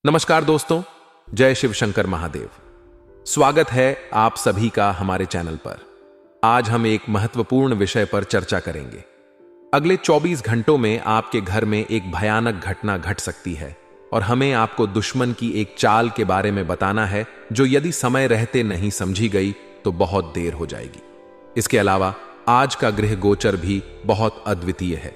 नमस्कार दोस्तों, जय शिव शंकर महादेव। स्वागत है आप सभी का हमारे चैनल पर। आज हम एक महत्वपूर्ण विषय पर चर्चा करेंगे। अगले 24 घंटों में आपके घर में एक भयानक घटना घट सकती है और हमें आपको दुश्मन की एक चाल के बारे में बताना है जो यदि समय रहते नहीं समझी गई तो बहुत देर हो जाएगी। इसके अलावा आज का ग्रह गोचर भी बहुत अद्वितीय है,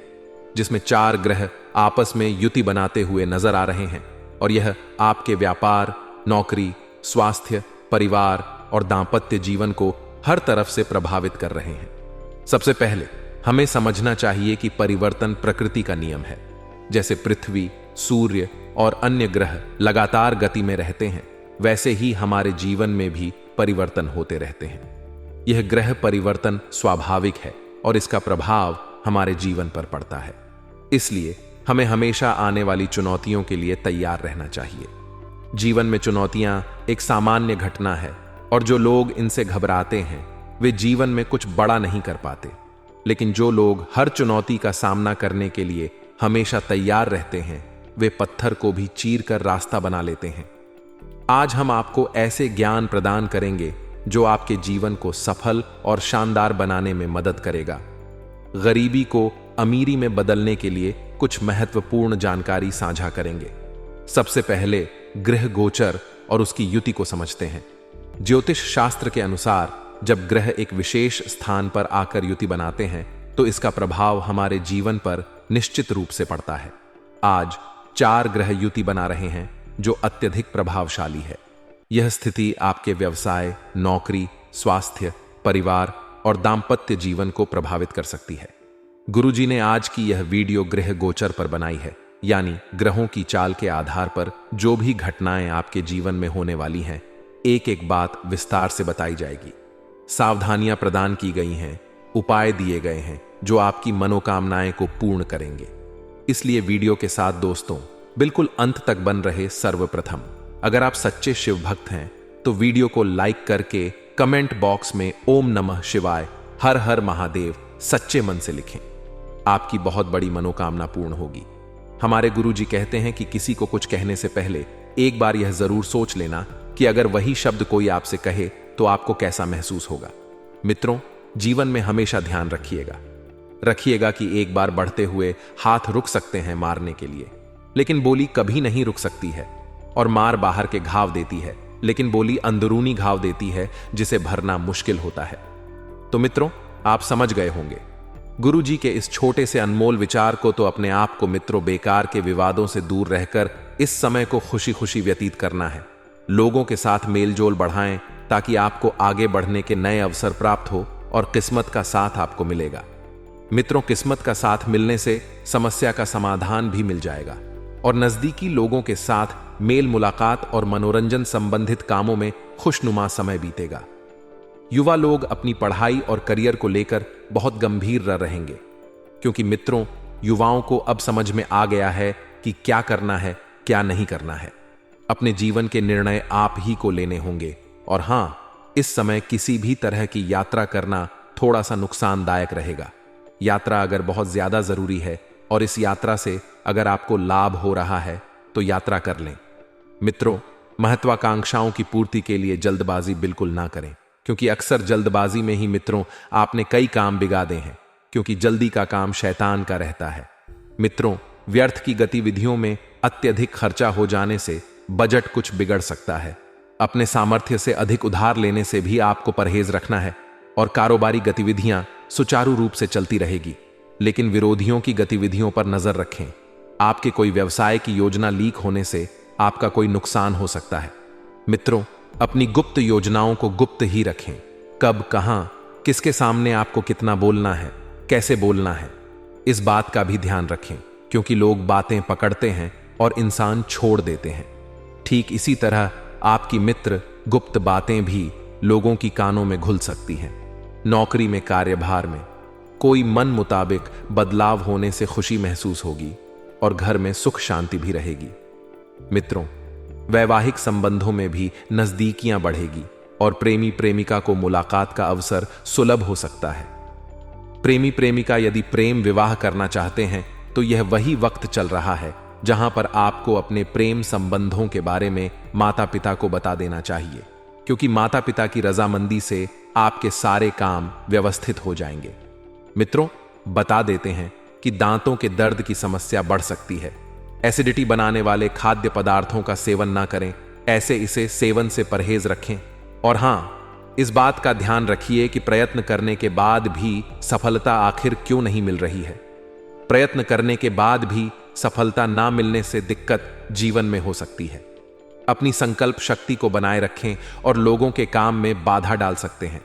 जिसमें 4 ग्रह आपस में युति बनाते हुए नजर आ रहे हैं और यह आपके व्यापार, नौकरी, स्वास्थ्य, परिवार और दांपत्य जीवन को हर तरफ से प्रभावित कर रहे हैं। सबसे पहले हमें समझना चाहिए कि परिवर्तन प्रकृति का नियम है। जैसे पृथ्वी, सूर्य और अन्य ग्रह लगातार गति में रहते हैं, वैसे ही हमारे जीवन में भी परिवर्तन होते रहते हैं। यह ग्रह परिवर्तन स्वाभाविक है और इसका प्रभाव हमारे जीवन पर पड़ता है। इसलिए हमें हमेशा आने वाली चुनौतियों के लिए तैयार रहना चाहिए। जीवन में चुनौतियां एक सामान्य घटना है और जो लोग इनसे घबराते हैं वे जीवन में कुछ बड़ा नहीं कर पाते। लेकिन जो लोग हर चुनौती का सामना करने के लिए हमेशा तैयार रहते हैं, वे पत्थर को भी चीर कर रास्ता बना लेते हैं। आज हम आपको ऐसे ज्ञान प्रदान करेंगे जो आपके जीवन को सफल और शानदार बनाने में मदद करेगा। गरीबी को अमीरी में बदलने के लिए कुछ महत्वपूर्ण जानकारी साझा करेंगे। सबसे पहले ग्रह गोचर और उसकी युति को समझते हैं। ज्योतिष शास्त्र के अनुसार जब ग्रह एक विशेष स्थान पर आकर युति बनाते हैं तो इसका प्रभाव हमारे जीवन पर निश्चित रूप से पड़ता है। आज 4 ग्रह युति बना रहे हैं जो अत्यधिक प्रभावशाली है। यह स्थिति आपके व्यवसाय, नौकरी, स्वास्थ्य, परिवार और दांपत्य जीवन को प्रभावित कर सकती है। गुरुजी ने आज की यह वीडियो ग्रह गोचर पर बनाई है, यानी ग्रहों की चाल के आधार पर जो भी घटनाएं आपके जीवन में होने वाली हैं, एक एक बात विस्तार से बताई जाएगी। सावधानियां प्रदान की गई हैं, उपाय दिए गए हैं जो आपकी मनोकामनाएं को पूर्ण करेंगे। इसलिए वीडियो के साथ दोस्तों बिल्कुल अंत तक बन रहे। सर्वप्रथम, अगर आप सच्चे शिव भक्त हैं तो वीडियो को लाइक करके कमेंट बॉक्स में ओम नमः शिवाय, हर हर महादेव सच्चे मन से लिखें। आपकी बहुत बड़ी मनोकामना पूर्ण होगी। हमारे गुरुजी कहते हैं कि किसी को कुछ कहने से पहले एक बार यह जरूर सोच लेना कि अगर वही शब्द कोई आपसे कहे तो आपको कैसा महसूस होगा। मित्रों, जीवन में हमेशा ध्यान रखिएगा कि एक बार बढ़ते हुए हाथ रुक सकते हैं मारने के लिए, लेकिन बोली कभी नहीं रुक सकती है। और मार बाहर के घाव देती है, लेकिन बोली अंदरूनी घाव देती है जिसे भरना मुश्किल होता है। तो मित्रों, आप समझ गए होंगे। गुरुजी के इस छोटे से अनमोल विचार को तो अपने आप को मित्रों बेकार के विवादों से दूर रहकर इस समय को खुशी खुशी व्यतीत करना है। लोगों के साथ मेलजोल बढ़ाएं ताकि आपको आगे बढ़ने के नए अवसर प्राप्त हो और किस्मत का साथ आपको मिलेगा। मित्रों, किस्मत का साथ मिलने से समस्या का समाधान भी मिल जाएगा और नजदीकी लोगों के साथ मेल मुलाकात और मनोरंजन संबंधित कामों में खुशनुमा समय बीतेगा। युवा लोग अपनी पढ़ाई और करियर को लेकर बहुत गंभीर रहेंगे, क्योंकि मित्रों युवाओं को अब समझ में आ गया है कि क्या करना है, क्या नहीं करना है। अपने जीवन के निर्णय आप ही को लेने होंगे। और हाँ, इस समय किसी भी तरह की यात्रा करना थोड़ा सा नुकसानदायक रहेगा। यात्रा अगर बहुत ज्यादा जरूरी है और इस यात्रा से अगर आपको लाभ हो रहा है तो यात्रा कर लें। मित्रों, महत्वाकांक्षाओं की पूर्ति के लिए जल्दबाजी बिल्कुल ना करें, क्योंकि अक्सर जल्दबाजी में ही मित्रों आपने कई काम बिगाड़े हैं, क्योंकि जल्दी का काम शैतान का रहता है। मित्रों, व्यर्थ की गतिविधियों में अत्यधिक खर्चा हो जाने से बजट कुछ बिगड़ सकता है। अपने सामर्थ्य से अधिक उधार लेने से भी आपको परहेज रखना है और कारोबारी गतिविधियां सुचारू रूप से चलती रहेगी। लेकिन विरोधियों की गतिविधियों पर नजर रखें। आपके कोई व्यवसाय की योजना लीक होने से आपका कोई नुकसान हो सकता है। मित्रों, अपनी गुप्त योजनाओं को गुप्त ही रखें। कब, कहां, किसके सामने आपको कितना बोलना है, कैसे बोलना है, इस बात का भी ध्यान रखें, क्योंकि लोग बातें पकड़ते हैं और इंसान छोड़ देते हैं। ठीक इसी तरह आपकी मित्र गुप्त बातें भी लोगों की कानों में घुल सकती हैं। नौकरी में, कार्यभार में कोई मन मुताबिक बदलाव होने से खुशी महसूस होगी और घर में सुख शांति भी रहेगी। मित्रों, वैवाहिक संबंधों में भी नजदीकियां बढ़ेगी और प्रेमी प्रेमिका को मुलाकात का अवसर सुलभ हो सकता है। प्रेमी प्रेमिका यदि प्रेम विवाह करना चाहते हैं तो यह वही वक्त चल रहा है जहां पर आपको अपने प्रेम संबंधों के बारे में माता पिता को बता देना चाहिए, क्योंकि माता पिता की रजामंदी से आपके सारे काम व्यवस्थित हो जाएंगे। मित्रों, बता देते हैं कि दांतों के दर्द की समस्या बढ़ सकती है। एसिडिटी बनाने वाले खाद्य पदार्थों का सेवन ना करें, ऐसे इसे सेवन से परहेज रखें। और हां, इस बात का ध्यान रखिए कि प्रयत्न करने के बाद भी सफलता आखिर क्यों नहीं मिल रही है। प्रयत्न करने के बाद भी सफलता ना मिलने से दिक्कत जीवन में हो सकती है। अपनी संकल्प शक्ति को बनाए रखें और लोगों के काम में बाधा डाल सकते हैं,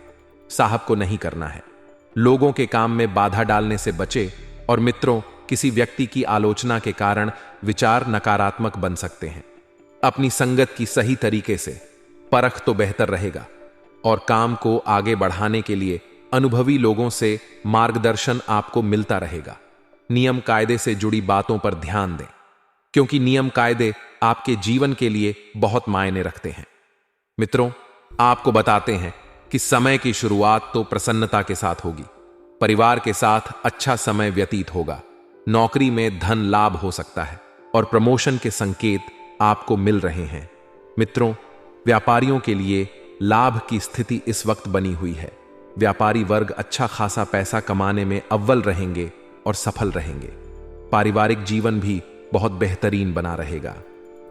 साहब को नहीं करना है। लोगों के काम में बाधा डालने से बचे। और मित्रों, किसी व्यक्ति की आलोचना के कारण विचार नकारात्मक बन सकते हैं। अपनी संगत की सही तरीके से परख तो बेहतर रहेगा, और काम को आगे बढ़ाने के लिए अनुभवी लोगों से मार्गदर्शन आपको मिलता रहेगा। नियम कायदे से जुड़ी बातों पर ध्यान दें, क्योंकि नियम कायदे आपके जीवन के लिए बहुत मायने रखते हैं। मित्रों, आपको बताते हैं कि समय की शुरुआत तो प्रसन्नता के साथ होगी। परिवार के साथ अच्छा समय व्यतीत होगा। नौकरी में धन लाभ हो सकता है और प्रमोशन के संकेत आपको मिल रहे हैं। मित्रों, व्यापारियों के लिए लाभ की स्थिति इस वक्त बनी हुई है। व्यापारी वर्ग अच्छा खासा पैसा कमाने में अव्वल रहेंगे और सफल रहेंगे। पारिवारिक जीवन भी बहुत बेहतरीन बना रहेगा।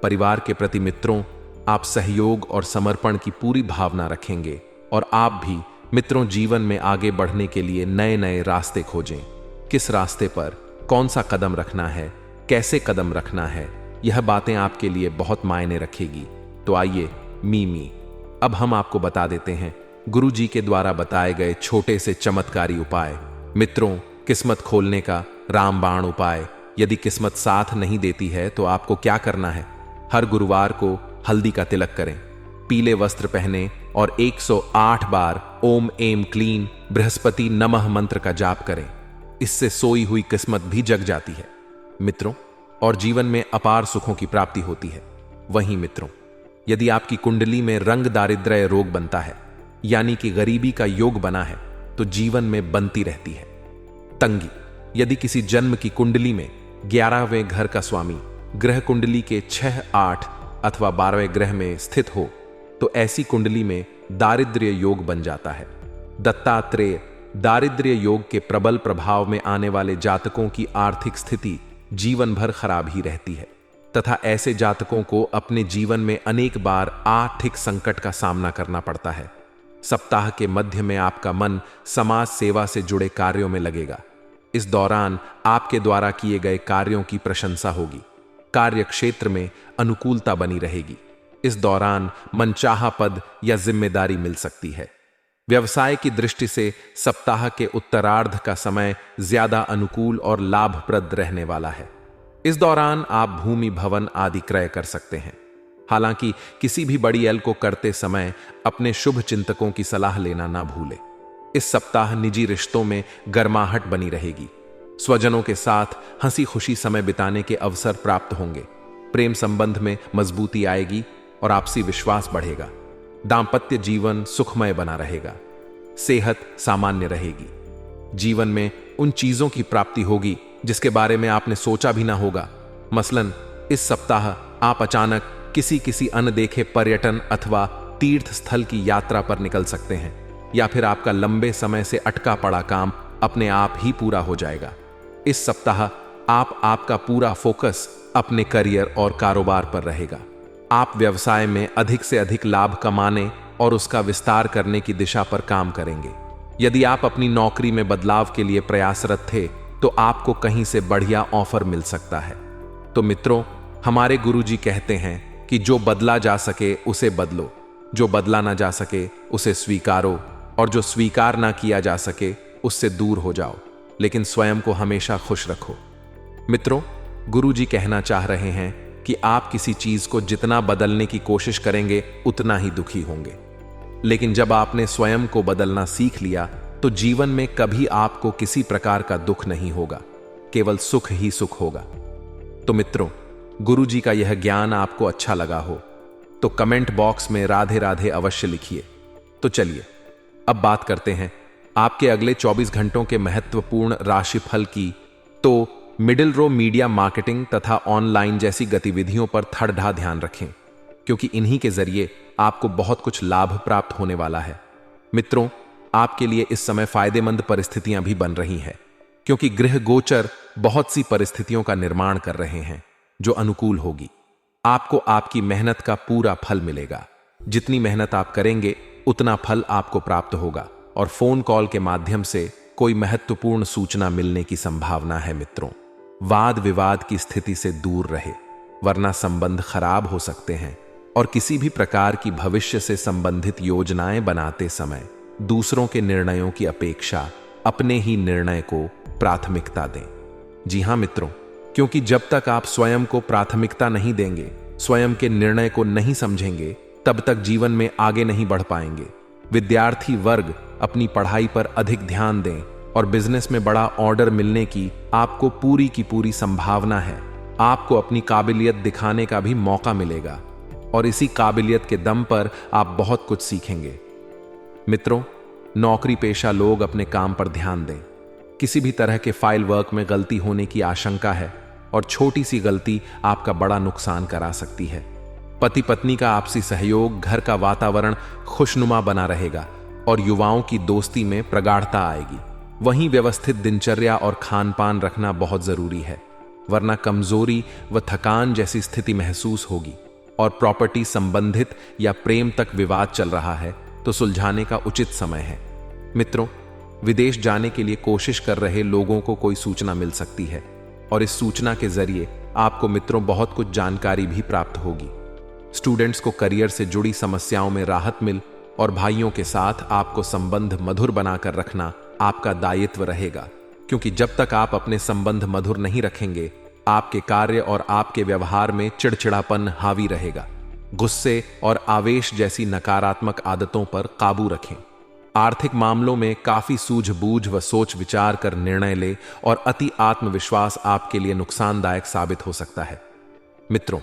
परिवार के प्रति मित्रों, आप सहयोग और समर्पण की पूरी भावना रखेंगे, और आप भी मित्रों जीवन में आगे बढ़ने के लिए नए नए रास्ते खोजें। किस रास्ते पर कौन सा कदम रखना है, कैसे कदम रखना है, यह बातें आपके लिए बहुत मायने रखेगी। तो आइए मीमी, अब हम आपको बता देते हैं गुरुजी के द्वारा बताए गए छोटे से चमत्कारी उपाय। मित्रों, किस्मत खोलने का रामबाण उपाय। यदि किस्मत साथ नहीं देती है तो आपको क्या करना है? हर गुरुवार को हल्दी का तिलक करें, पीले वस्त्र पहने और 108 बार ओम एम क्लीन बृहस्पति नमः मंत्र का जाप करें। इससे सोई हुई किस्मत भी जग जाती है मित्रों, और जीवन में अपार सुखों की प्राप्ति होती है। वहीं मित्रों, यदि आपकी कुंडली में रंग दारिद्र्य रोग बनता है, यानी कि गरीबी का योग बना है, तो जीवन में बनती रहती है तंगी। यदि किसी जन्म की कुंडली में 11वें घर का स्वामी ग्रह कुंडली के 6, 8 अथवा 12वें ग्रह में स्थित हो, तो ऐसी कुंडली में दारिद्र्य योग बन जाता है। दत्तात्रेय दारिद्र्य योग के प्रबल प्रभाव में आने वाले जातकों की आर्थिक स्थिति जीवन भर खराब ही रहती है, तथा ऐसे जातकों को अपने जीवन में अनेक बार आर्थिक संकट का सामना करना पड़ता है। सप्ताह के मध्य में आपका मन समाज सेवा से जुड़े कार्यों में लगेगा। इस दौरान आपके द्वारा किए गए कार्यों की प्रशंसा होगी। कार्य क्षेत्र में अनुकूलता बनी रहेगी। इस दौरान मनचाहा पद या जिम्मेदारी मिल सकती है। व्यवसाय की दृष्टि से सप्ताह के उत्तरार्ध का समय ज्यादा अनुकूल और लाभप्रद रहने वाला है। इस दौरान आप भूमि भवन आदि क्रय कर सकते हैं। हालांकि किसी भी बड़ी एल को करते समय अपने शुभ चिंतकों की सलाह लेना ना भूलें। इस सप्ताह निजी रिश्तों में गर्माहट बनी रहेगी। स्वजनों के साथ हंसी खुशी समय बिताने के अवसर प्राप्त होंगे। प्रेम संबंध में मजबूती आएगी और आपसी विश्वास बढ़ेगा। दांपत्य जीवन सुखमय बना रहेगा। सेहत सामान्य रहेगी। जीवन में उन चीजों की प्राप्ति होगी जिसके बारे में आपने सोचा भी ना होगा। मसलन इस सप्ताह आप अचानक किसी अनदेखे पर्यटन अथवा तीर्थ स्थल की यात्रा पर निकल सकते हैं, या फिर आपका लंबे समय से अटका पड़ा काम अपने आप ही पूरा हो जाएगा। इस सप्ताह आपका पूरा फोकस अपने करियर और कारोबार पर रहेगा। आप व्यवसाय में अधिक से अधिक लाभ कमाने और उसका विस्तार करने की दिशा पर काम करेंगे। यदि आप अपनी नौकरी में बदलाव के लिए प्रयासरत थे तो आपको कहीं से बढ़िया ऑफर मिल सकता है। तो मित्रों, हमारे गुरुजी कहते हैं कि जो बदला जा सके उसे बदलो, जो बदला ना जा सके उसे स्वीकारो, और जो स्वीकार ना किया जा सके उससे दूर हो जाओ, लेकिन स्वयं को हमेशा खुश रखो। मित्रों, गुरुजी कहना चाह रहे हैं कि आप किसी चीज को जितना बदलने की कोशिश करेंगे उतना ही दुखी होंगे, लेकिन जब आपने स्वयं को बदलना सीख लिया तो जीवन में कभी आपको किसी प्रकार का दुख नहीं होगा, केवल सुख ही सुख होगा। तो मित्रों, गुरुजी का यह ज्ञान आपको अच्छा लगा हो तो कमेंट बॉक्स में राधे राधे अवश्य लिखिए। तो चलिए अब बात करते हैं आपके अगले 24 घंटों के महत्वपूर्ण राशिफल की। तो मिडिल रो मीडिया मार्केटिंग तथा ऑनलाइन जैसी गतिविधियों पर थरथार ध्यान रखें, क्योंकि इन्हीं के जरिए आपको बहुत कुछ लाभ प्राप्त होने वाला है। मित्रों, आपके लिए इस समय फायदेमंद परिस्थितियां भी बन रही हैं, क्योंकि गृह गोचर बहुत सी परिस्थितियों का निर्माण कर रहे हैं जो अनुकूल होगी। आपको आपकी मेहनत का पूरा फल मिलेगा। जितनी मेहनत आप करेंगे उतना फल आपको प्राप्त होगा, और फोन कॉल के माध्यम से कोई महत्वपूर्ण सूचना मिलने की संभावना है। मित्रों, वाद विवाद की स्थिति से दूर रहे, वरना संबंध खराब हो सकते हैं। और किसी भी प्रकार की भविष्य से संबंधित योजनाएं बनाते समय दूसरों के निर्णयों की अपेक्षा अपने ही निर्णय को प्राथमिकता दें। जी हां मित्रों, क्योंकि जब तक आप स्वयं को प्राथमिकता नहीं देंगे, स्वयं के निर्णय को नहीं समझेंगे, तब तक जीवन में आगे नहीं बढ़ पाएंगे। विद्यार्थी वर्ग अपनी पढ़ाई पर अधिक ध्यान दें, और बिजनेस में बड़ा ऑर्डर मिलने की आपको पूरी की पूरी संभावना है। आपको अपनी काबिलियत दिखाने का भी मौका मिलेगा, और इसी काबिलियत के दम पर आप बहुत कुछ सीखेंगे। मित्रों, नौकरी पेशा लोग अपने काम पर ध्यान दें। किसी भी तरह के फाइल वर्क में गलती होने की आशंका है, और छोटी सी गलती आपका बड़ा नुकसान करा सकती है। पति पत्नी का आपसी सहयोग, घर का वातावरण खुशनुमा बना रहेगा, और युवाओं की दोस्ती में प्रगाढ़ता आएगी। वहीं व्यवस्थित दिनचर्या और खान पान रखना बहुत जरूरी है, वरना कमजोरी व थकान जैसी स्थिति महसूस होगी। और प्रॉपर्टी संबंधित या प्रेम तक विवाद चल रहा है तो सुलझाने का उचित समय है। मित्रों, विदेश जाने के लिए कोशिश कर रहे लोगों को कोई सूचना मिल सकती है, और इस सूचना के जरिए आपको मित्रों बहुत कुछ जानकारी भी प्राप्त होगी। स्टूडेंट्स को करियर से जुड़ी समस्याओं में राहत मिल, और भाइयों के साथ आपको संबंध मधुर बनाकर रखना आपका दायित्व रहेगा, क्योंकि जब तक आप अपने संबंध मधुर नहीं रखेंगे, आपके कार्य और आपके व्यवहार में चिड़चिड़ापन हावी रहेगा। गुस्से और आवेश जैसी नकारात्मक आदतों पर काबू रखें। आर्थिक मामलों में काफी सूझबूझ व सोच विचार कर निर्णय ले, और अति आत्मविश्वास आपके लिए नुकसानदायक साबित हो सकता है। मित्रों,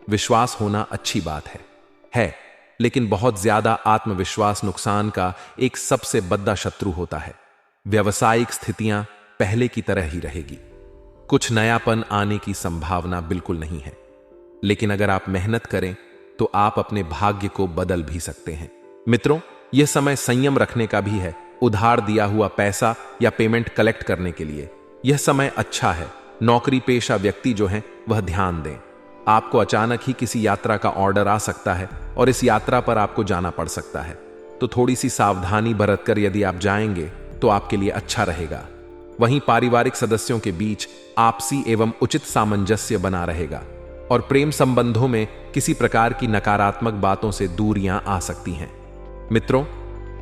विश्वास होना अच्छी बात है, लेकिन बहुत ज्यादा आत्मविश्वास नुकसान का एक सबसे बड़ा शत्रु होता है। व्यावसायिक स्थितियां पहले की तरह ही रहेगी। कुछ नयापन आने की संभावना बिल्कुल नहीं है, लेकिन अगर आप मेहनत करें तो आप अपने भाग्य को बदल भी सकते हैं। मित्रों, यह समय संयम रखने का भी है। उधार दिया हुआ पैसा या पेमेंट कलेक्ट करने के लिए यह समय अच्छा है। नौकरी पेशा व्यक्ति जो हैं वह ध्यान दें। आपको अचानक ही किसी यात्रा का ऑर्डर आ सकता है, और इस यात्रा पर आपको जाना पड़ सकता है, तो थोड़ी सी सावधानी बरतकर यदि आप जाएंगे तो आपके लिए अच्छा रहेगा। वहीं पारिवारिक सदस्यों के बीच आपसी एवं उचित सामंजस्य बना रहेगा, और प्रेम संबंधों में किसी प्रकार की नकारात्मक बातों से दूरियां आ सकती हैं। मित्रों,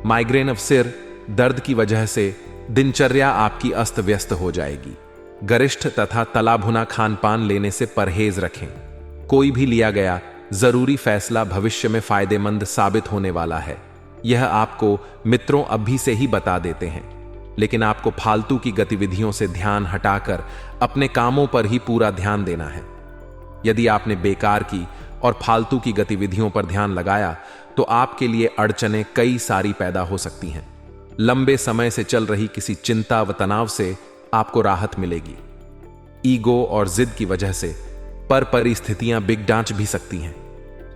माइग्रेन ऑफ सिर दर्द की वजह से दिनचर्या आपकी अस्त व्यस्त हो जाएगी। गरिष्ठ तथा तला भुना खान पान लेने से परहेज रखें। कोई भी लिया गया जरूरी फैसला भविष्य में फायदेमंद साबित होने वाला है। यह आपको मित्रों अभी से ही बता देते हैं, लेकिन आपको फालतू की गतिविधियों से ध्यान हटाकर अपने कामों पर ही पूरा ध्यान देना है। यदि आपने बेकार की और फालतू की गतिविधियों पर ध्यान लगाया तो आपके लिए अड़चनें कई सारी पैदा हो सकती हैं। लंबे समय से चल रही किसी चिंता व तनाव से आपको राहत मिलेगी। ईगो और जिद की वजह से परिस्थितियां बिग डांच भी सकती हैं,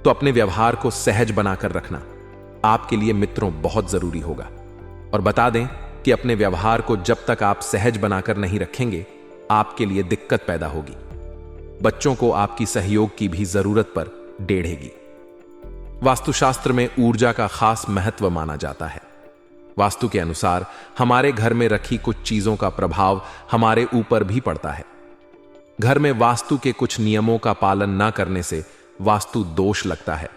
तो अपने व्यवहार को सहज बनाकर रखना आपके लिए मित्रों बहुत जरूरी होगा। और बता दें कि अपने व्यवहार को जब तक आप सहज बनाकर नहीं रखेंगे, आपके लिए दिक्कत पैदा होगी। बच्चों को आपकी सहयोग की भी जरूरत पर डेढ़ेगी। वास्तुशास्त्र में ऊर्जा का खास महत्व माना जाता है। वास्तु के अनुसार हमारे घर में रखी कुछ चीजों का प्रभाव हमारे ऊपर भी पड़ता है। घर में वास्तु के कुछ नियमों का पालन न करने से वास्तु दोष लगता है।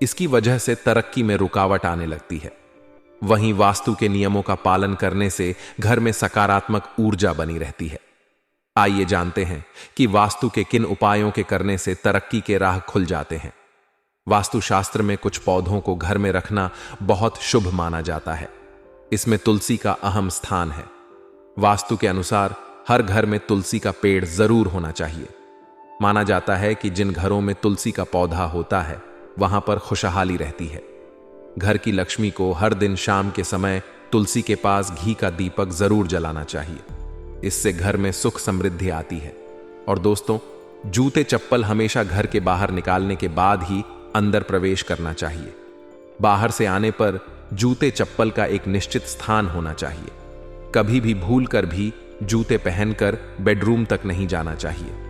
इसकी वजह से तरक्की में रुकावट आने लगती है। वहीं वास्तु के नियमों का पालन करने से घर में सकारात्मक ऊर्जा बनी रहती है। आइए जानते हैं कि वास्तु के किन उपायों के करने से तरक्की के राह खुल जाते हैं। वास्तुशास्त्र में कुछ पौधों को घर में रखना बहुत शुभ माना जाता है। इसमें तुलसी का अहम स्थान है। वास्तु के अनुसार हर घर में तुलसी का पेड़ जरूर होना चाहिए। माना जाता है कि जिन घरों में तुलसी का पौधा होता है वहां पर खुशहाली रहती है। घर की लक्ष्मी को हर दिन शाम के समय तुलसी के पास घी का दीपक जरूर जलाना चाहिए। इससे घर में सुख समृद्धि आती है। और दोस्तों, जूते चप्पल हमेशा घर के बाहर निकालने के बाद ही अंदर प्रवेश करना चाहिए। बाहर से आने पर जूते चप्पल का एक निश्चित स्थान होना चाहिए। कभी भी भूल कर भी जूते पहनकर बेडरूम तक नहीं जाना चाहिए।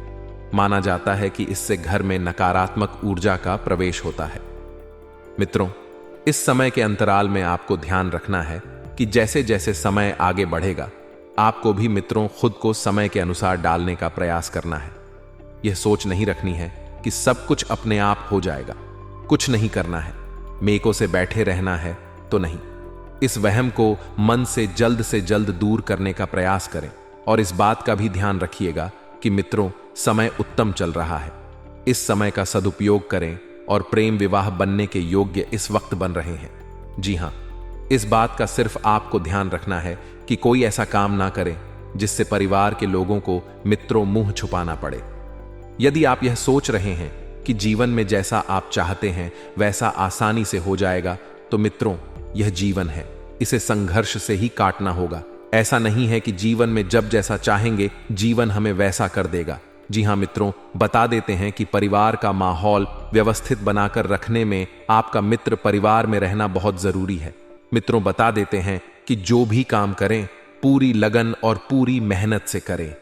माना जाता है कि इससे घर में नकारात्मक ऊर्जा का प्रवेश होता है। मित्रों, इस समय के अंतराल में आपको ध्यान रखना है कि जैसे जैसे समय आगे बढ़ेगा, आपको भी मित्रों खुद को समय के अनुसार डालने का प्रयास करना है। यह सोच नहीं रखनी है कि सब कुछ अपने आप हो जाएगा, कुछ नहीं करना है, मेको से बैठे रहना है, तो नहीं। इस वहम को मन से जल्द दूर करने का प्रयास करें और इस बात का भी ध्यान रखिएगा कि मित्रों, समय उत्तम चल रहा है। इस समय का सदुपयोग करें और प्रेम विवाह बनने के योग्य इस वक्त बन रहे हैं। जी हां, इस बात का सिर्फ आपको ध्यान रखना है कि कोई ऐसा काम ना करें जिससे परिवार के लोगों को मित्रों मुंह छुपाना पड़े। यदि आप यह सोच रहे हैं कि जीवन में जैसा आप चाहते हैं वैसा आसानी से हो जाएगा, तो मित्रों, यह जीवन है, इसे संघर्ष से ही काटना होगा। ऐसा नहीं है कि जीवन में जब जैसा चाहेंगे जीवन हमें वैसा कर देगा। जी हां मित्रों, बता देते हैं कि परिवार का माहौल व्यवस्थित बनाकर रखने में आपका मित्र परिवार में रहना बहुत जरूरी है। मित्रों, बता देते हैं कि जो भी काम करें पूरी लगन और पूरी मेहनत से करें,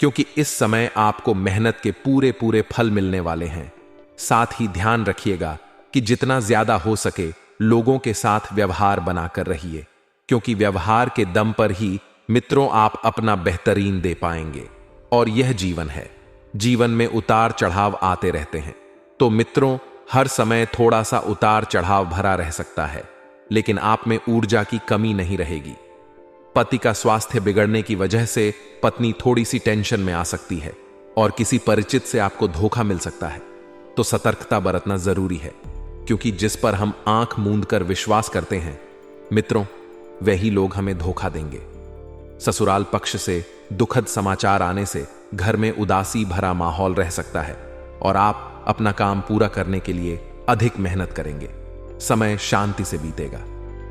क्योंकि इस समय आपको मेहनत के पूरे पूरे फल मिलने वाले हैं। साथ ही ध्यान रखिएगा कि जितना ज्यादा हो सके लोगों के साथ व्यवहार बनाकर रहिए, क्योंकि व्यवहार के दम पर ही मित्रों आप अपना बेहतरीन दे पाएंगे। और यह जीवन है, जीवन में उतार चढ़ाव आते रहते हैं। तो मित्रों, हर समय थोड़ा सा उतार चढ़ाव भरा रह सकता है, लेकिन आप में ऊर्जा की कमी नहीं रहेगी। पति का स्वास्थ्य बिगड़ने की वजह से पत्नी थोड़ी सी टेंशन में आ सकती है और किसी परिचित से आपको धोखा मिल सकता है। तो सतर्कता बरतना जरूरी है, क्योंकि जिस पर हम आंख मूंद कर विश्वास करते हैं मित्रों, वही लोग हमें धोखा देंगे। ससुराल पक्ष से दुखद समाचार आने से घर में उदासी भरा माहौल रह सकता है और आप अपना काम पूरा करने के लिए अधिक मेहनत करेंगे। समय शांति से बीतेगा,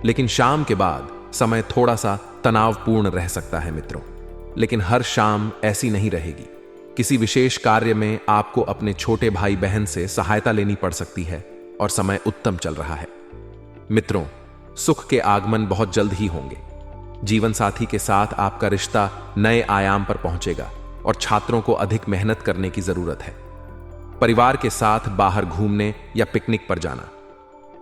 लेकिन शाम के बाद समय थोड़ा सा तनावपूर्ण रह सकता है मित्रों। लेकिन हर शाम ऐसी नहीं रहेगी। किसी विशेष कार्य में आपको अपने छोटे भाई बहन से सहायता लेनी पड़ सकती है और समय उत्तम चल रहा है। मित्रों, सुख के आगमन बहुत जल्द ही होंगे। जीवन साथी के साथ आपका रिश्ता नए आयाम पर पहुंचेगा और छात्रों को अधिक मेहनत करने की जरूरत है। परिवार के साथ बाहर घूमने या पिकनिक पर जाना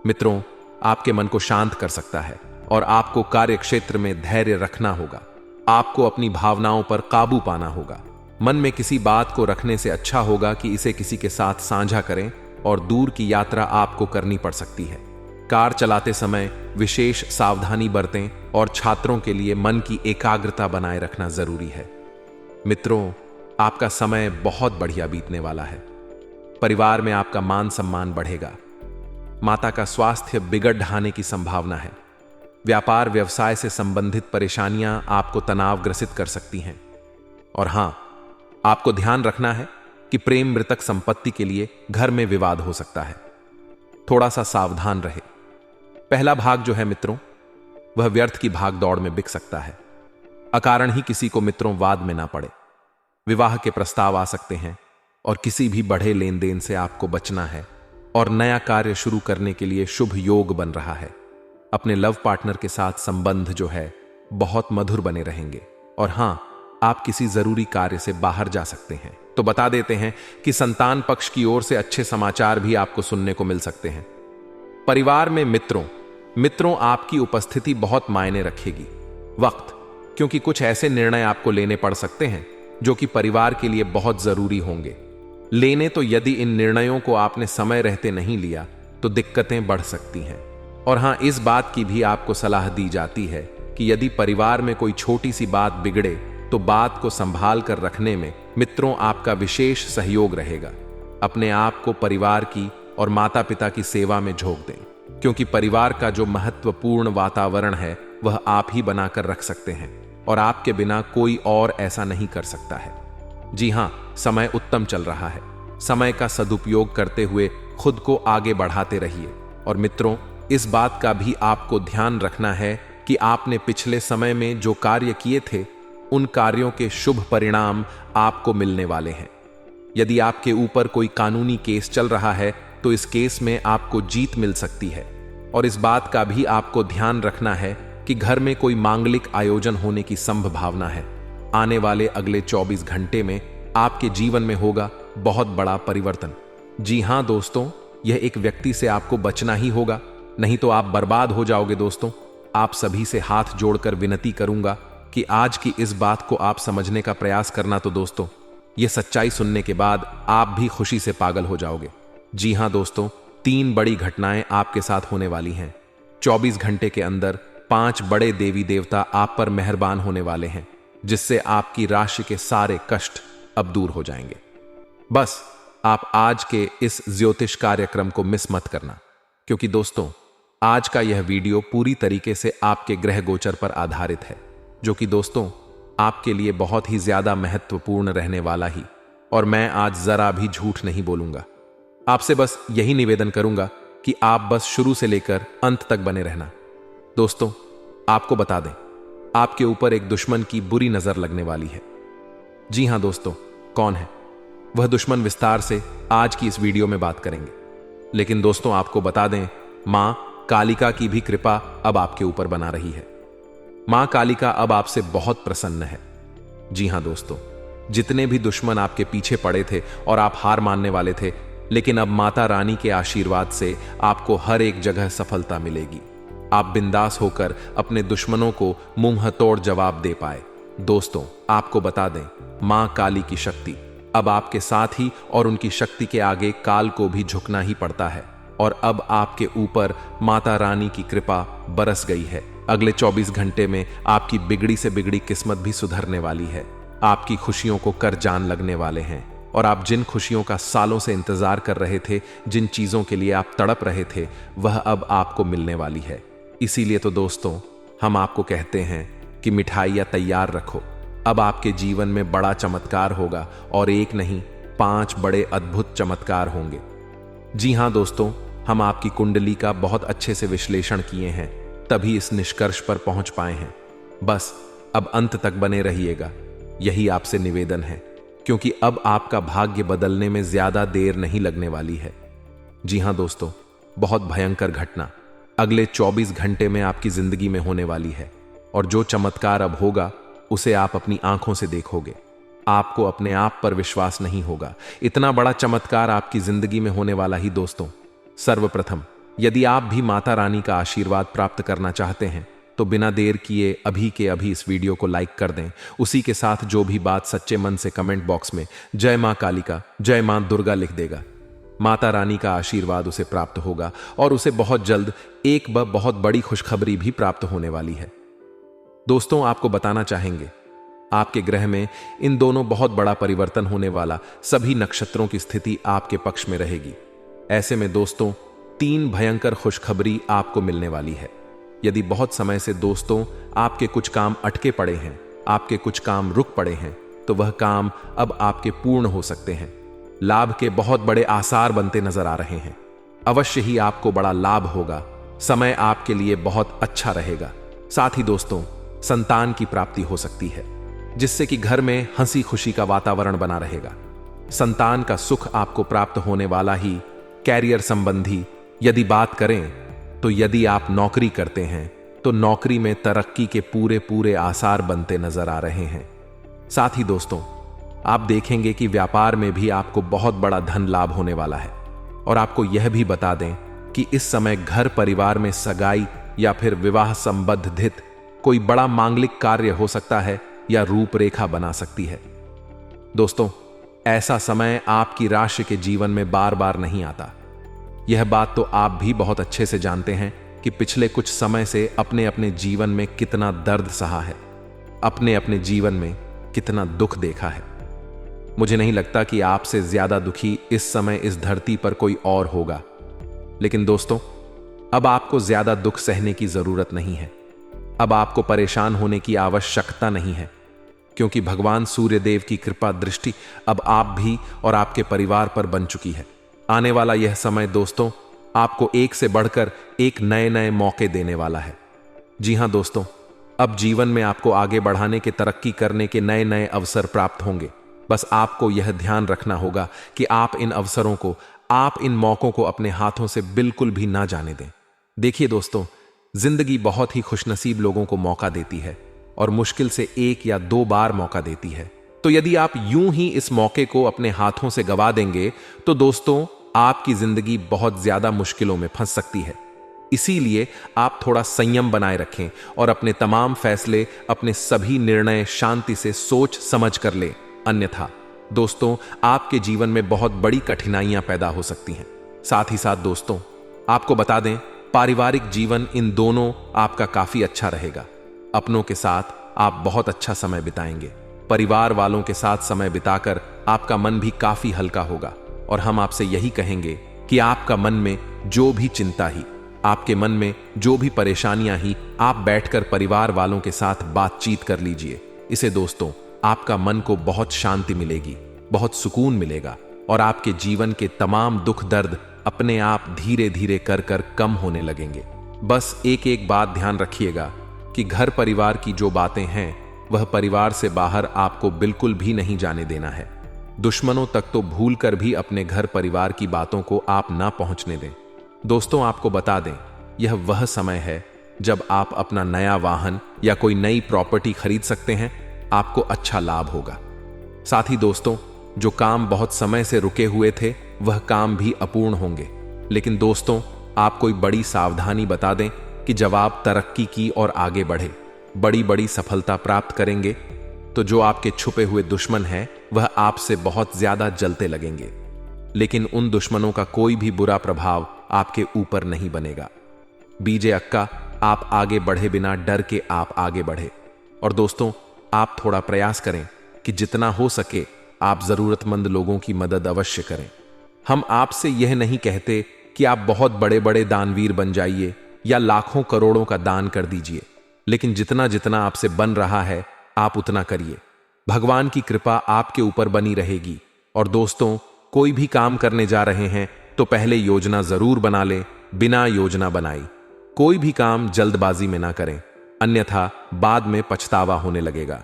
मित्रों आपके मन को शांत कर सकता है और आपको कार्य क्षेत्र में धैर्य रखना होगा। आपको अपनी भावनाओं पर काबू पाना होगा। मन में किसी बात को रखने से अच्छा होगा कि इसे किसी के साथ साझा करें और दूर की यात्रा आपको करनी पड़ सकती है। कार चलाते समय विशेष सावधानी बरतें और छात्रों के लिए मन की एकाग्रता बनाए रखना जरूरी है। मित्रों, आपका समय बहुत बढ़िया बीतने वाला है। परिवार में आपका मान सम्मान बढ़ेगा। माता का स्वास्थ्य बिगड़ ढाने की संभावना है। व्यापार व्यवसाय से संबंधित परेशानियां आपको तनावग्रसित कर सकती हैं। और हां, आपको ध्यान रखना है कि प्रेम मृतक संपत्ति के लिए घर में विवाद हो सकता है। थोड़ा सा सावधान रहे। पहला भाग जो है मित्रों, वह व्यर्थ की भाग दौड़ में बिक सकता है। अकारण ही किसी को मित्रों वाद में ना पड़े। विवाह के प्रस्ताव आ सकते हैं और किसी भी बढ़े लेन देन से आपको बचना है और नया कार्य शुरू करने के लिए शुभ योग बन रहा है। अपने लव पार्टनर के साथ संबंध जो है बहुत मधुर बने रहेंगे। और हां, आप किसी जरूरी कार्य से बाहर जा सकते हैं। तो बता देते हैं कि संतान पक्ष की ओर से अच्छे समाचार भी आपको सुनने को मिल सकते हैं। परिवार में मित्रों आपकी उपस्थिति बहुत मायने रखेगी। वक्त, क्योंकि कुछ ऐसे निर्णय आपको लेने पड़ सकते हैं जो कि परिवार के लिए बहुत जरूरी होंगे। लेने तो यदि इन निर्णयों को आपने समय रहते नहीं लिया तो दिक्कतें बढ़ सकती हैं। और हां, इस बात की भी आपको सलाह दी जाती है कि यदि परिवार में कोई छोटी सी बात बिगड़े तो बात को संभाल कर रखने में मित्रों आपका विशेष सहयोग रहेगा। अपने आप को परिवार की और माता पिता की सेवा में झोंक दें, क्योंकि परिवार का जो महत्वपूर्ण वातावरण है वह आप ही बनाकर रख सकते हैं और आपके बिना कोई और ऐसा नहीं कर सकता है। जी हां, समय उत्तम चल रहा है। समय का सदुपयोग करते हुए खुद को आगे बढ़ाते रहिए। और मित्रों, इस बात का भी आपको ध्यान रखना है कि आपने पिछले समय में जो कार्य किए थे उन कार्यों के शुभ परिणाम आपको मिलने वाले हैं। यदि आपके ऊपर कोई कानूनी केस चल रहा है तो इस केस में आपको जीत मिल सकती है। और इस बात का भी आपको ध्यान रखना है कि घर में कोई मांगलिक आयोजन होने की संभावना है। आने वाले अगले 24 घंटे में आपके जीवन में होगा बहुत बड़ा परिवर्तन। जी हां दोस्तों, यह एक व्यक्ति से आपको बचना ही होगा, नहीं तो आप बर्बाद हो जाओगे। दोस्तों, आप सभी से हाथ जोड़कर विनती करूंगा कि आज की इस बात को आप समझने का प्रयास करना। तो दोस्तों, यह सच्चाई सुनने के बाद आप भी खुशी से पागल हो जाओगे। जी हां दोस्तों, 3 बड़ी घटनाएं आपके साथ होने वाली हैं। 24 घंटे के अंदर 5 बड़े देवी देवता आप पर मेहरबान होने वाले हैं, जिससे आपकी राशि के सारे कष्ट अब दूर हो जाएंगे। बस आप आज के इस ज्योतिष कार्यक्रम को मिस मत करना, क्योंकि दोस्तों आज का यह वीडियो पूरी तरीके से आपके ग्रह गोचर पर आधारित है, जो कि दोस्तों आपके लिए बहुत ही ज्यादा महत्वपूर्ण रहने वाला ही। और मैं आज जरा भी झूठ नहीं बोलूंगा। आपसे बस यही निवेदन करूंगा कि आप बस शुरू से लेकर अंत तक बने रहना। दोस्तों, आपको बता दें, आपके ऊपर एक दुश्मन की बुरी नजर लगने वाली है। जी हां दोस्तों, कौन है वह दुश्मन, विस्तार से आज की इस वीडियो में बात करेंगे। लेकिन दोस्तों आपको बता दें, मां कालिका की भी कृपा अब आपके ऊपर बना रही है। मां कालिका अब आपसे बहुत प्रसन्न है। जी हां दोस्तों, जितने भी दुश्मन आपके पीछे पड़े थे और आप हार मानने वाले थे, लेकिन अब माता रानी के आशीर्वाद से आपको हर एक जगह सफलता मिलेगी। आप बिंदास होकर अपने दुश्मनों को मुंह तोड़ जवाब दे पाए। दोस्तों आपको बता दें, मां काली की शक्ति अब आपके साथ ही, और उनकी शक्ति के आगे काल को भी झुकना ही पड़ता है। और अब आपके ऊपर माता रानी की कृपा बरस गई है। अगले 24 घंटे में आपकी बिगड़ी से बिगड़ी किस्मत भी सुधरने वाली है। आपकी खुशियों को कर जान लगने वाले हैं, और आप जिन खुशियों का सालों से इंतजार कर रहे थे, जिन चीजों के लिए आप तड़प रहे थे, वह अब आपको मिलने वाली है। इसीलिए तो दोस्तों हम आपको कहते हैं कि मिठाइयां तैयार रखो। अब आपके जीवन में बड़ा चमत्कार होगा, और एक नहीं 5 बड़े अद्भुत चमत्कार होंगे। जी हां दोस्तों, हम आपकी कुंडली का बहुत अच्छे से विश्लेषण किए हैं, तभी इस निष्कर्ष पर पहुंच पाए हैं। बस अब अंत तक बने रहिएगा, यही आपसे निवेदन है, क्योंकि अब आपका भाग्य बदलने में ज्यादा देर नहीं लगने वाली है। जी हां दोस्तों, बहुत भयंकर घटना अगले 24 घंटे में आपकी जिंदगी में होने वाली है, और जो चमत्कार अब होगा उसे आप अपनी आंखों से देखोगे। आपको अपने आप पर विश्वास नहीं होगा, इतना बड़ा चमत्कार आपकी जिंदगी में होने वाला ही। दोस्तों सर्वप्रथम, यदि आप भी माता रानी का आशीर्वाद प्राप्त करना चाहते हैं तो बिना देर किए अभी के अभी इस वीडियो को लाइक कर दें। उसी के साथ जो भी बात सच्चे मन से कमेंट बॉक्स में जय मां कालिका, जय मां दुर्गा लिख देगा। माता रानी का आशीर्वाद उसे प्राप्त होगा, और उसे बहुत जल्द एक बहुत बड़ी खुशखबरी भी प्राप्त होने वाली है। दोस्तों आपको बताना चाहेंगे, आपके ग्रह में इन दोनों बहुत बड़ा परिवर्तन होने वाला, सभी नक्षत्रों की स्थिति आपके पक्ष में रहेगी। ऐसे में दोस्तों 3 भयंकर खुशखबरी आपको मिलने वाली है। यदि बहुत समय से दोस्तों आपके कुछ काम अटके पड़े हैं, आपके कुछ काम रुक पड़े हैं, तो वह काम अब आपके पूर्ण हो सकते हैं। लाभ के बहुत बड़े आसार बनते नजर आ रहे हैं। अवश्य ही आपको बड़ा लाभ होगा। समय आपके लिए बहुत अच्छा रहेगा। साथ ही दोस्तों संतान की प्राप्ति हो सकती है, जिससे कि घर में हंसी खुशी का वातावरण बना रहेगा। संतान का सुख आपको प्राप्त होने वाला ही। कैरियर संबंधी यदि बात करें तो यदि आप नौकरी करते हैं तो नौकरी में तरक्की के पूरे आसार बनते नजर आ रहे हैं। साथ ही दोस्तों आप देखेंगे कि व्यापार में भी आपको बहुत बड़ा धन लाभ होने वाला है। और आपको यह भी बता दें कि इस समय घर परिवार में सगाई या फिर विवाह संबंधित कोई बड़ा मांगलिक कार्य हो सकता है या रूपरेखा बना सकती है। दोस्तों ऐसा समय आपकी राशि के जीवन में बार बार नहीं आता। यह बात तो आप भी बहुत अच्छे से जानते हैं कि पिछले कुछ समय से अपने अपने जीवन में कितना दर्द सहा है, अपने अपने जीवन में कितना दुख देखा है। मुझे नहीं लगता कि आपसे ज्यादा दुखी इस समय इस धरती पर कोई और होगा। लेकिन दोस्तों अब आपको ज्यादा दुख सहने की जरूरत नहीं है। अब आपको परेशान होने की आवश्यकता नहीं है, क्योंकि भगवान सूर्यदेव की कृपा दृष्टि अब आप भी और आपके परिवार पर बन चुकी है। आने वाला यह समय दोस्तों आपको एक से बढ़कर एक नए नए मौके देने वाला है। जी हां दोस्तों, अब जीवन में आपको आगे बढ़ाने के, तरक्की करने के नए नए अवसर प्राप्त होंगे। बस आपको यह ध्यान रखना होगा कि आप इन अवसरों को, आप इन मौकों को अपने हाथों से बिल्कुल भी ना जाने दें। देखिए दोस्तों, जिंदगी बहुत ही खुशनसीब लोगों को मौका देती है और मुश्किल से 1 या 2 बार मौका देती है। तो यदि आप यूं ही इस मौके को अपने हाथों से गवा देंगे तो दोस्तों, आपकी जिंदगी बहुत ज्यादा मुश्किलों में फंस सकती है। इसीलिए आप थोड़ा संयम बनाए रखें और अपने तमाम फैसले, अपने सभी निर्णय शांति से सोच समझ कर लें। अन्यथा दोस्तों, आपके जीवन में बहुत बड़ी कठिनाइयां पैदा हो सकती हैं। साथ ही साथ दोस्तों, आपको बता दें, पारिवारिक जीवन इन दोनों आपका काफी अच्छा रहेगा। अपनों के साथ आप बहुत अच्छा समय बिताएंगे। परिवार वालों के साथ समय बिताकर आपका मन भी काफी हल्का होगा। और हम आपसे यही कहेंगे कि आपका मन में जो भी चिंता ही, आपके मन में जो भी परेशानियां ही, आप बैठकर परिवार वालों के साथ बातचीत कर लीजिए। इसे दोस्तों, आपका मन को बहुत शांति मिलेगी, बहुत सुकून मिलेगा और आपके जीवन के तमाम दुख दर्द अपने आप धीरे धीरे कर कर कम होने लगेंगे। बस एक एक बात ध्यान रखिएगा कि घर परिवार की जो बातें हैं वह परिवार से बाहर आपको बिल्कुल भी नहीं जाने देना है। दुश्मनों तक तो भूल कर भी अपने घर परिवार की बातों को आप ना पहुंचने दें। दोस्तों, आपको बता दें, यह वह समय है जब आप अपना नया वाहन या कोई नई प्रॉपर्टी खरीद सकते हैं। आपको अच्छा लाभ होगा। साथ ही दोस्तों, जो काम बहुत समय से रुके हुए थे वह काम भी अपूर्ण होंगे। लेकिन दोस्तों, आप कोई बड़ी सावधानी बता दें कि जब आप तरक्की की और आगे बढ़े, बड़ी बड़ी सफलता प्राप्त करेंगे, तो जो आपके छुपे हुए दुश्मन हैं वह आपसे बहुत ज्यादा जलते लगेंगे। लेकिन उन दुश्मनों का कोई भी बुरा प्रभाव आपके ऊपर नहीं बनेगा। बीजे अक्का, आप आगे बढ़े बिना डर के आप आगे बढ़े। और दोस्तों, आप थोड़ा प्रयास करें कि जितना हो सके आप जरूरतमंद लोगों की मदद अवश्य करें। हम आपसे यह नहीं कहते कि आप बहुत बड़े बड़े दानवीर बन जाइए या लाखों करोड़ों का दान कर दीजिए, लेकिन जितना जितना आपसे बन रहा है आप उतना करिए। भगवान की कृपा आपके ऊपर बनी रहेगी। और दोस्तों, कोई भी काम करने जा रहे हैं तो पहले योजना जरूर बना लें। बिना योजना बनाई कोई भी काम जल्दबाजी में ना करें, अन्यथा बाद में पछतावा होने लगेगा।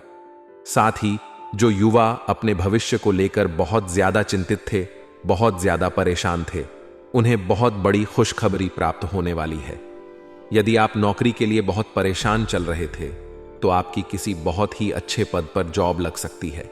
साथ ही जो युवा अपने भविष्य को लेकर बहुत ज्यादा चिंतित थे, बहुत ज्यादा परेशान थे, उन्हें बहुत बड़ी खुशखबरी प्राप्त होने वाली है। यदि आप नौकरी के लिए बहुत परेशान चल रहे थे तो आपकी किसी बहुत ही अच्छे पद पर जॉब लग सकती है।